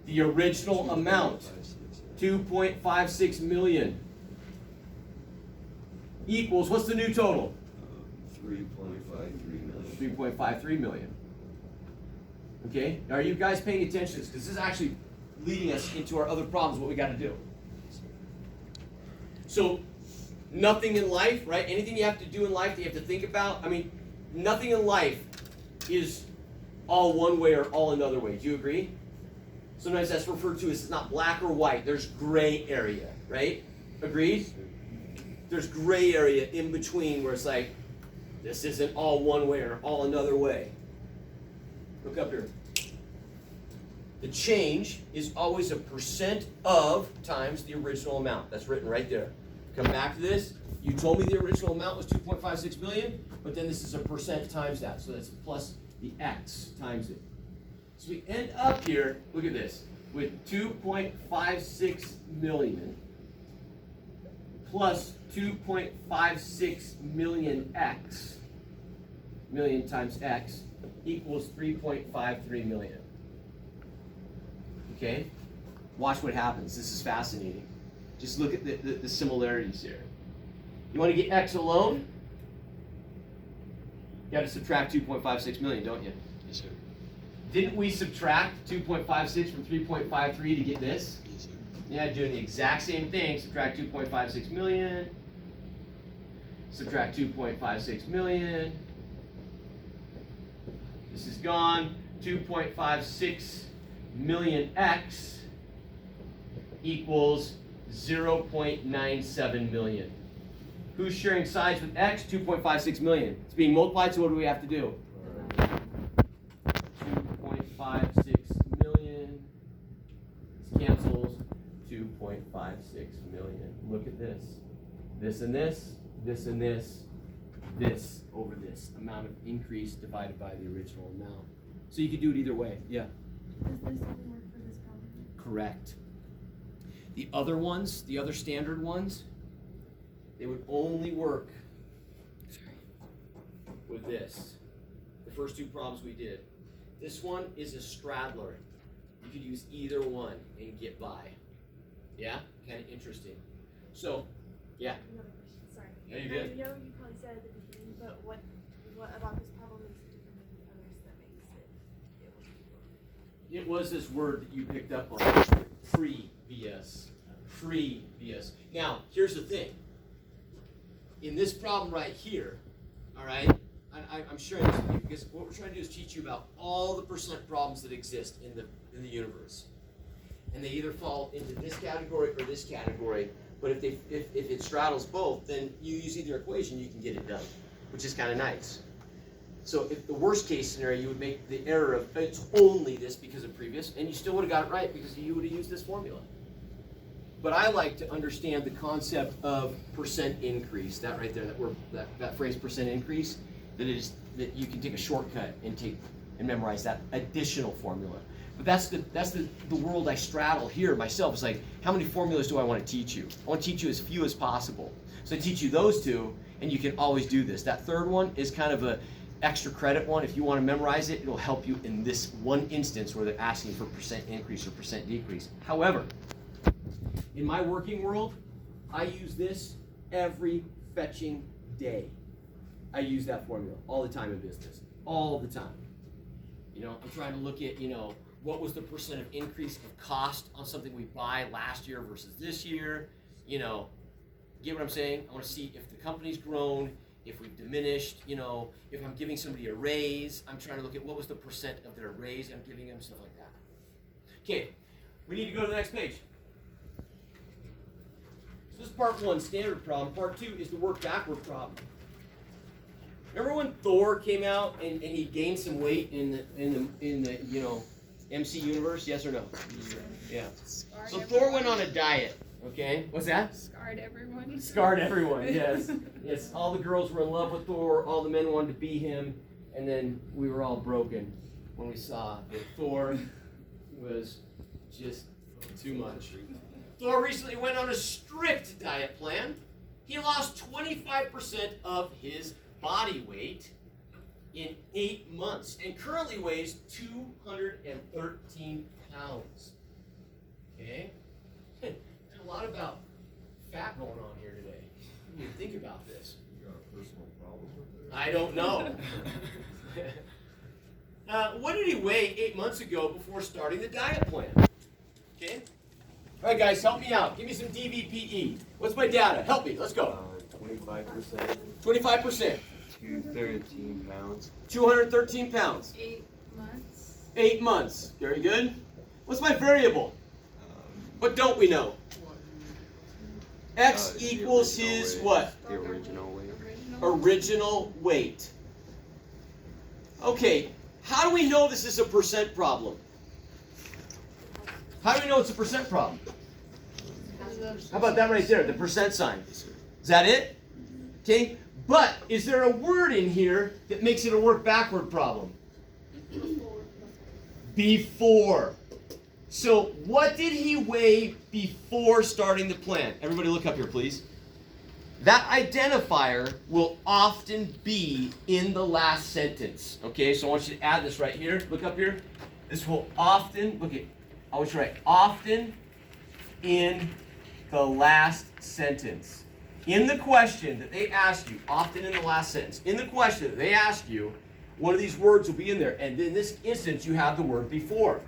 The original amount. 2.56 million equals, what's the new total? 3.53 million. 3.53 million. Okay, now are you guys paying attention to this? Because this is actually leading us into our other problems, what we got to do. So, nothing in life, right? Anything you have to do in life that you have to think about, I mean, nothing in life is all one way or all another way. Do you agree? Sometimes that's referred to as not black or white. There's gray area, right? Agreed? There's gray area in between where it's like, this isn't all one way or all another way. Look up here. The change is always a percent of times the original amount. That's written right there. Come back to this. You told me the original amount was 2.56 million, but then this is a percent times that. So that's plus the X times it. So we end up here, look at this, with 2.56 million plus 2.56 million x, million times x, equals 3.53 million. Okay? Watch what happens. This is fascinating. Just look at the similarities here. You want to get x alone? You got to subtract 2.56 million, don't you? Yes, sir. Didn't we subtract 2.56 from 3.53 to get this? Yes, sir. Yeah, doing the exact same thing. Subtract 2.56 million. Subtract 2.56 million. This is gone. 2.56 million x equals 0.97 million. Who's sharing sides with x? 2.56 million. It's being multiplied, so what do we have to do? 2.56 million. This cancels. 2.56 million. Look at this. This and this, this and this, this over this amount of increase divided by the original amount. So you could do it either way. Yeah. Does this only work for this problem? Correct. The other ones, the other standard ones, they would only work with this. The first two problems we did. This one is a straddler. You could use either one and get by. Yeah? Kind of interesting. So, yeah. Another question, sorry. Yeah, you did. I know you probably said at the beginning, but what about this problem makes it different than the others that makes it It was this word that you picked up on. Pre-BS. Pre-BS. Now, here's the thing. In this problem right here, all right, I'm sharing this with you because what we're trying to do is teach you about all the percent problems that exist in the universe. And they either fall into this category or this category. But if it straddles both, then you use either equation, you can get it done, which is kind of nice. So if the worst case scenario, you would make the error of it's only this because of previous, and you still would have got it right because you would have used this formula. But I like to understand the concept of percent increase. That right there, that phrase percent increase, that you can take a shortcut and memorize that additional formula. But that's the world I straddle here myself. It's like, how many formulas do I want to teach you? I want to teach you as few as possible. So I teach you those two, and you can always do this. That third one is kind of a extra credit one. If you want to memorize it, it'll help you in this one instance where they're asking for percent increase or percent decrease. However, in my working world, I use this every fetching day. I use that formula all the time in business. All the time. You know, I'm trying to look at, what was the percent of increase of cost on something we buy last year versus this year? Get what I'm saying? I want to see if the company's grown, if we've diminished, if I'm giving somebody a raise, I'm trying to look at what was the percent of their raise I'm giving them, stuff like that. Okay, we need to go to the next page. So this is part one, standard problem. Part two is the work backward problem. Remember when Thor came out and he gained some weight in the MC universe? Yes or no? Yeah. So Thor went on a diet. Okay. What's that? Scarred everyone. Scarred everyone. Yes. Yes. All the girls were in love with Thor. All the men wanted to be him, and then we were all broken when we saw that Thor was just too much. Thor recently went on a strict diet plan. He lost 25% of his body weight in 8 months and currently weighs 213 pounds. Okay? There's a lot about fat going on here today. You need to think about this. You got a personal problem with it? I don't know. What did he weigh 8 months ago before starting the diet plan? Okay? All right, guys, help me out. Give me some DVPE. What's my data? Help me. Let's go. 25%. 25%. 213 pounds. 213 pounds. 8 months. 8 months. Very good. What's my variable? What don't we know? X The equals original his weight. what? The original weight. Original weight. Okay, how do we know this is a percent problem? How do we know it's a percent problem? How about that right there, the percent sign? Yes, sir. Is that it? Okay, but is there a word in here that makes it a work backward problem? Before. So what did he weigh before starting the plan? Everybody look up here, please. That identifier will often be in the last sentence. Okay, so I want you to add this right here. Look up here. This will often, look at, I want you to write often in the last sentence. In the question that they ask you, often in the last sentence, in the question that they ask you, one of these words will be in there. And in this instance, you have the word before.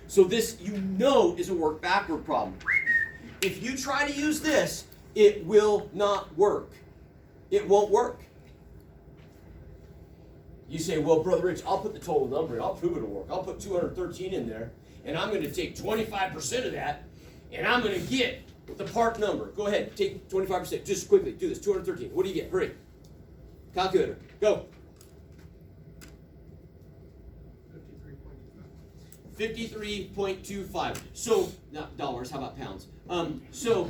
So this, you know, is a work backward problem. If you try to use this, it will not work. It won't work. You say, well, Brother Rich, I'll put the total number in. I'll prove it'll work. I'll put 213 in there, and I'm going to take 25% of that, and I'm going to get the part number. Go ahead, take 25%. Just quickly, do this. 213. What do you get? Hurry. Calculator. Go. 53.25. So, not dollars, how about pounds? So,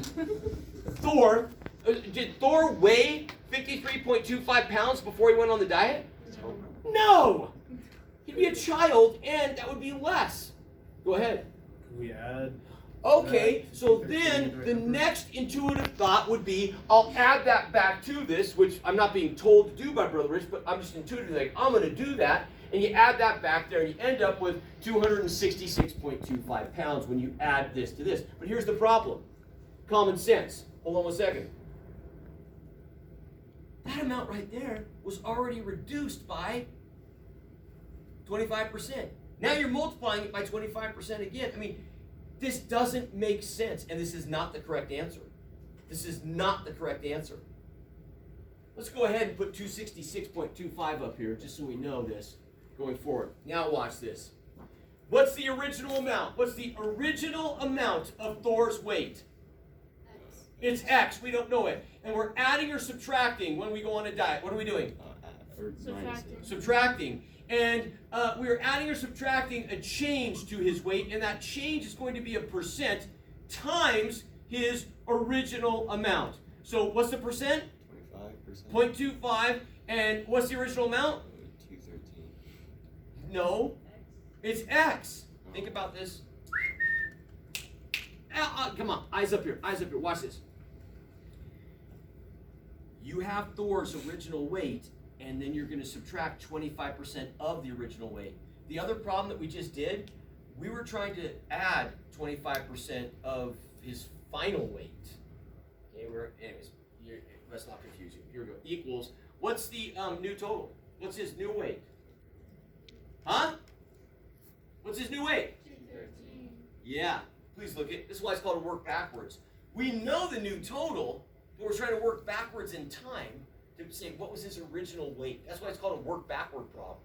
Thor, did Thor weigh 53.25 pounds before he went on the diet? No! He'd be a child, and that would be less. Go ahead. Can we add? Okay, so then the next intuitive thought would be, I'll add that back to this, which I'm not being told to do by Brother Rich, but I'm just intuitively like, I'm going to do that. And you add that back there, and you end up with 266.25 pounds when you add this to this. But here's the problem. Common sense. Hold on 1 second. That amount right there was already reduced by 25%. Now you're multiplying it by 25% again. I mean, this doesn't make sense, and this is not the correct answer. This is not the correct answer. Let's go ahead and put 266.25 up here, just so we know this going forward. Now watch this. What's the original amount? What's the original amount of Thor's weight? X. It's X. We don't know it. And we're adding or subtracting when we go on a diet. What are we doing? Subtracting. Subtracting. And we're adding or subtracting a change to his weight, and that change is going to be a percent times his original amount. So what's the percent? 25%. 0.25. And what's the original amount? 213. No. It's X. Think about this. Come on. Eyes up here. Eyes up here. Watch this. You have Thor's original weight, and then you're going to subtract 25% of the original weight. The other problem that we just did, we were trying to add 25% of his final weight. Okay, anyways, let's not confuse you. Here we go. Equals, what's the new total? What's his new weight? Huh? What's his new weight? 213. Yeah. Please look at, this is why it's called a work backwards. We know the new total, but we're trying to work backwards in time to say what was his original weight. That's why it's called a work backward problem.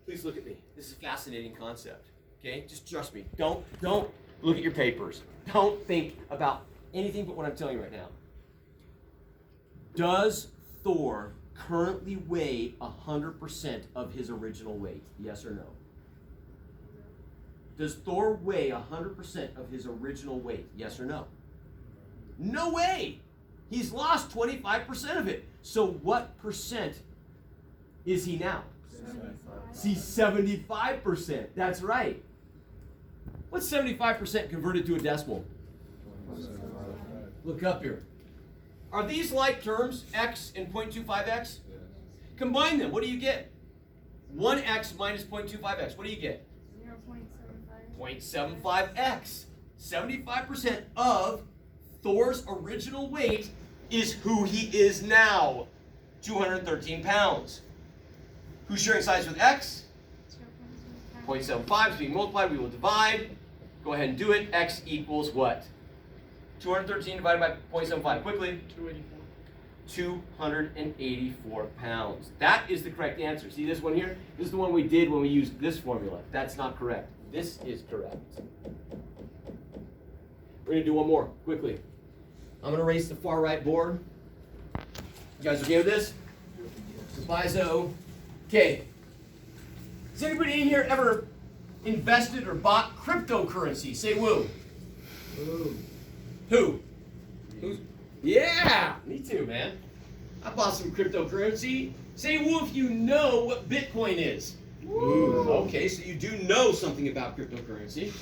Please look at me. This is a fascinating concept. Okay? Just trust me. Don't look at your papers. Don't think about anything but what I'm telling you right now. Does Thor currently weigh 100% of his original weight? Yes or no? Does Thor weigh 100% of his original weight? Yes or no? No way! He's lost 25% of it. So what percent is he now? 75. He's 75%. That's right. What's 75% converted to a decimal? Look up here. Are these like terms, x and 0.25x? Combine them. What do you get? 1x minus 0.25x. What do you get? 0.75. 0.75x. 75% of Thor's original weight is who he is now. 213 pounds. Who's sharing size with x? 0.75 is being multiplied. We will divide. Go ahead and do it. X equals what? 213 divided by 0.75. Quickly. 284. 284 pounds. That is the correct answer. See this one here? This is the one we did when we used this formula. That's not correct. This is correct. We're going to do one more, quickly. I'm going to erase the far right board. You guys okay with this? Proviso. Okay. Has anybody in here ever invested or bought cryptocurrency? Say woo. Woo. Who? Who's? Yeah, me too, man. I bought some cryptocurrency. Say woo if you know what Bitcoin is. Ooh, okay, so you do know something about cryptocurrency.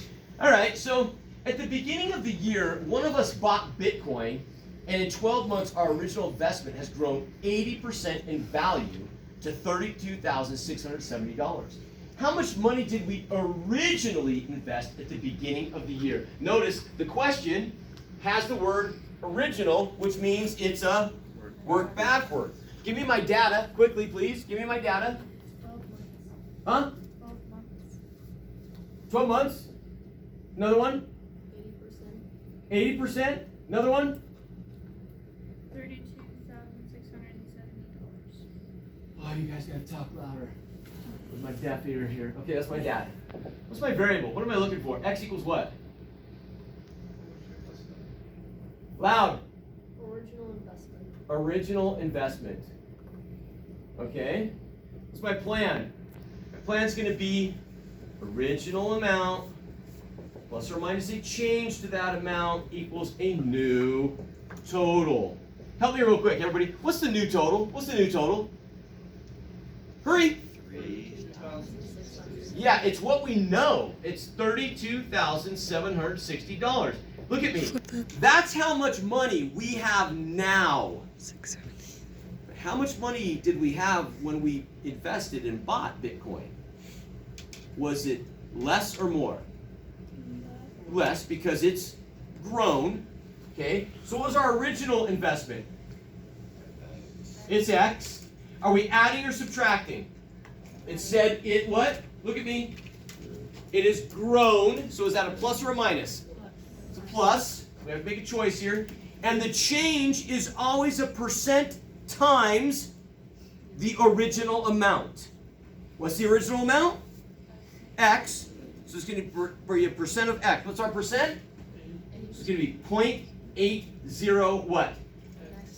All right, so at the beginning of the year, one of us bought Bitcoin, and in 12 months, our original investment has grown 80% in value to $32,670. How much money did we originally invest at the beginning of the year? Notice the question has the word original, which means it's a work backward. Give me my data quickly, please. Give me my data. 12 months. Huh? 12 months. 12 months? Another one? 80%. 80%? Another one? $32,670. Oh, you guys gotta talk louder. With my deaf ear here. Okay, that's my dad. What's my variable? What am I looking for? X equals what? Loud. Original investment. Original investment. Okay? What's my plan? My plan's gonna be original amount plus or minus a change to that amount equals a new total. Help me real quick, everybody. What's the new total? What's the new total? Hurry! Yeah, it's what we know. It's $32,760. Look at me. That's how much money we have now. How much money did we have when we invested and bought Bitcoin? Was it less or more? Less, because it's grown. Okay, so what was our original investment? It's X. Are we adding or subtracting? It said it what? Look at me. It is grown. So is that a plus or a minus? It's a plus. We have to make a choice here. And the change is always a percent times the original amount. What's the original amount? X. So it's going to be a percent of X. What's our percent? It's going to be 0.80 what?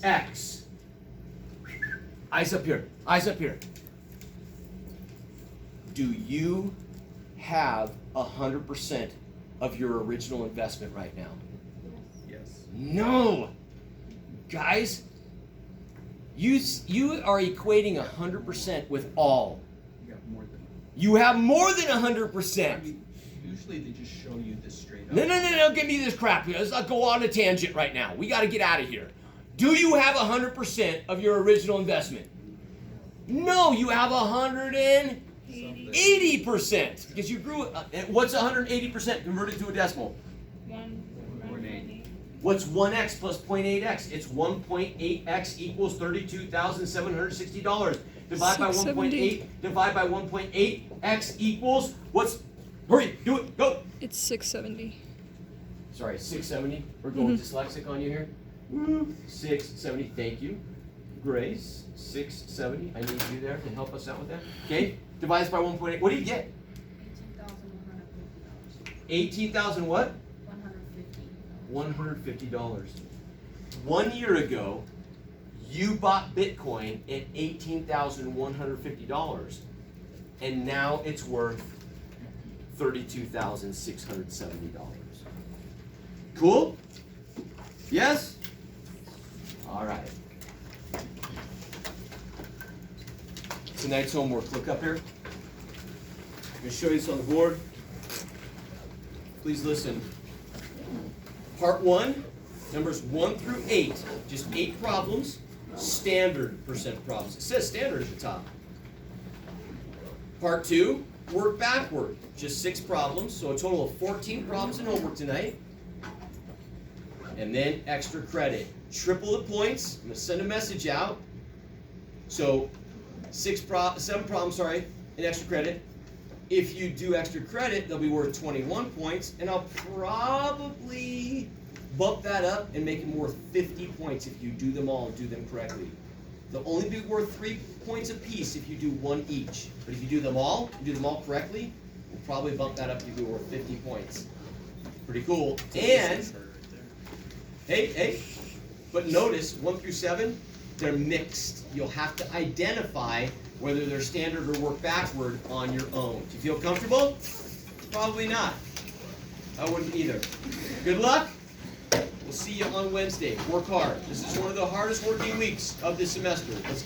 X. Eyes up here. Eyes up here. Do you have 100% of your original investment right now? Yes. No! Guys, you are equating 100% with all. You got more than. You have more than I 100%. mean, usually they just show you this straight up. No, give me this crap. Let's not go on a tangent right now. We got to get out of here. Do you have 100% of your original investment? No, you have 180% because you grew. What's 180% converted to a decimal? 1.8. What's 1x plus 0.8x? It's 1.8x equals $32,760. Divide by 1.8. Divide by 1.8. X equals what's? Hurry, do it, go. It's 670. Sorry, 670. We're going dyslexic on you here. Woo. 670. Thank you, Grace. 670. I need you there to help us out with that. Okay. Divides by 1.8. What do you get? $18,150. 18,000 what? $150. $150. 1 year ago, you bought Bitcoin at $18,150, and now it's worth $32,670. Cool? Yes? All right. Tonight's homework. Look up here. I'm going to show you this on the board. Please listen. Part 1, numbers 1 through 8. Just 8 problems. Standard percent problems. It says standard at the top. Part 2, work backward. Just 6 problems. So a total of 14 problems in homework tonight. And then extra credit. Triple the points. I'm going to send a message out. So 7 problems, in extra credit. If you do extra credit, they'll be worth 21 points, and I'll probably bump that up and make them worth 50 points if you do them all and do them correctly. They'll only be worth 3 points apiece if you do 1 each. But if you do them all, correctly, we'll probably bump that up to be worth 50 points. Pretty cool. And, hey, but notice 1 through 7, they're mixed. You'll have to identify whether they're standard or work backward on your own. Do you feel comfortable? Probably not. I wouldn't either. Good luck. We'll see you on Wednesday. Work hard. This is one of the hardest working weeks of this semester. Let's get